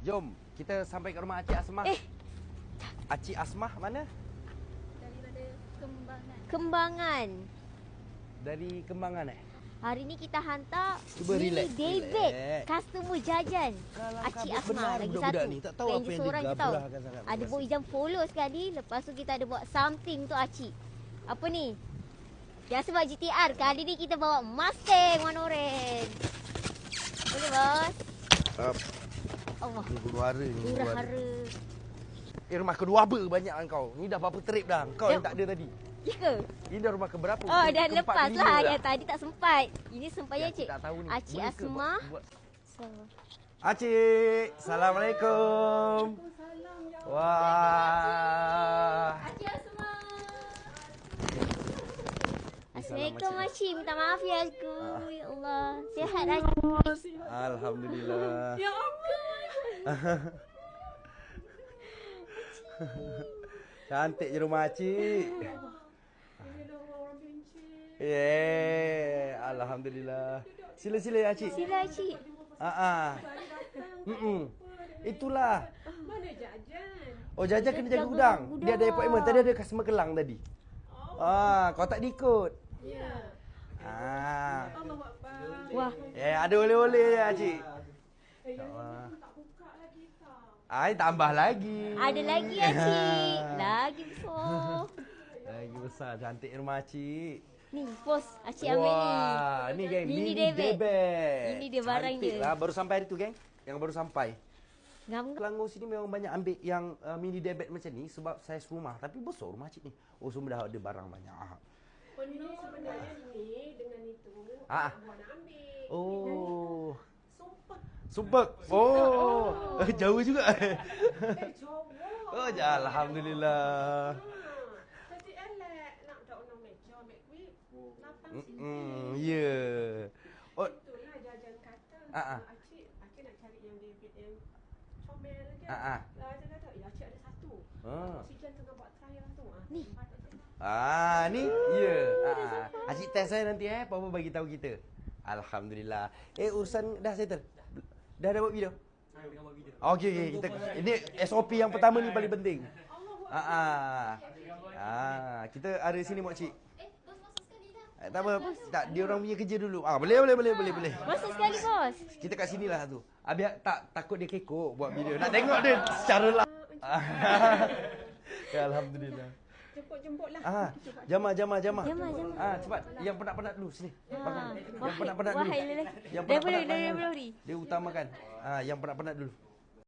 Jom, kita sampai ke rumah Acik Asmah. Acik Asmah mana? Daripada Kembangan. Dari Kembangan Hari ni kita hantar Cuba mini relax, David, relax. customer jajan. Kalang Acik kabut Asmah benar lagi budak-budak satu. ni. Tak tahu apa Stranger yang seorang je tahu. digabrahkan sangat. Ada buat ijam follow sekali. Lepas tu kita ada buat something untuk Acik. Apa ni? Biasa buat GTR. Kali ni kita bawa Mustang warna oren. Boleh bos? Allah. Ni huru-hara ni. Huru-hara. Rumah kedua apa banyak kau? Ni dah berapa trip dah? Kau yang tak ada tadi. Ya ke? Ini dah rumah keberapa? Oh, dah Keempat, lepas kelima lah. dah. Yang tadi tak sempat. Ini sempatnya Yang Cik. tak tahu ni. Acik Boleh ke Asmah. buat- Acik, Assalamualaikum. Wah. Acik Asmah. Assalamualaikum Acik. Minta maaf ya aku. Ya Allah. Sihat Acik. Alhamdulillah. Ya Allah. Cantik je rumah Acik. Alhamdulillah. Sila-sila Acik. Sila Acik. Itulah. Mana jajan? Oh, Jaja kena jaga gudang. Dia ada appointment. Tadi ada customer Kelang tadi. Kau tak diikut. Ya. Allah Akbar. Wah. Ada oleh-oleh ya, Acik. Tak buka lagi tau. Tambah lagi. Ada lagi Acik. Lagi besar. Lagi besar. Cantik rumah Acik. Ni bos. Acik ambil ni. Wah, ni geng. Mini Mini David. David. Ini dia barang Cantik dia. lah. Baru sampai hari tu, geng. Yang baru sampai. Ngam. Selangor sini memang banyak ambil yang mini David macam ni sebab saiz rumah. Tapi besar rumah Acik ni. Oh, semua dah ada barang banyak. Oh, ni sebenarnya ni dengan itu. Ah. Buat nak ambil. Oh. Sumpah. Sumpah. Oh. Jauh juga. Jauh. Oh, alhamdulillah. Tadi elek nak dak ono meja, mek kuih. Lapang Ya. Oh, itulah jajan kata. Acik nak cari yang David yang comel kan. Lah dia kata, ya Acik ada satu. Oksigen tengah buat trial tu. Ni. Ni. Ya. Acik test saya nanti apa-apa bagi tahu kita. Alhamdulillah. Urusan dah settle. Dah ada buat video? Okey. Ini SOP yang pertama ni paling penting. Kita ada sini mak cik. Bos masuk sekali dah. Tak apa. Tak, dia orang punya kerja dulu. Boleh. Masuk sekali bos. Kita kat sinilah tu. Biar takut dia kekok buat video. Nak tengok dia secara lah. Alhamdulillah. Jemput lah. Jama. Cepat. Yang penat-penat dulu sini. Yang penat-penat dulu. Wahai lelaki. Yang Dah penat-penat boleh dulu. ni. Dia utamakan. Yang penat-penat dulu.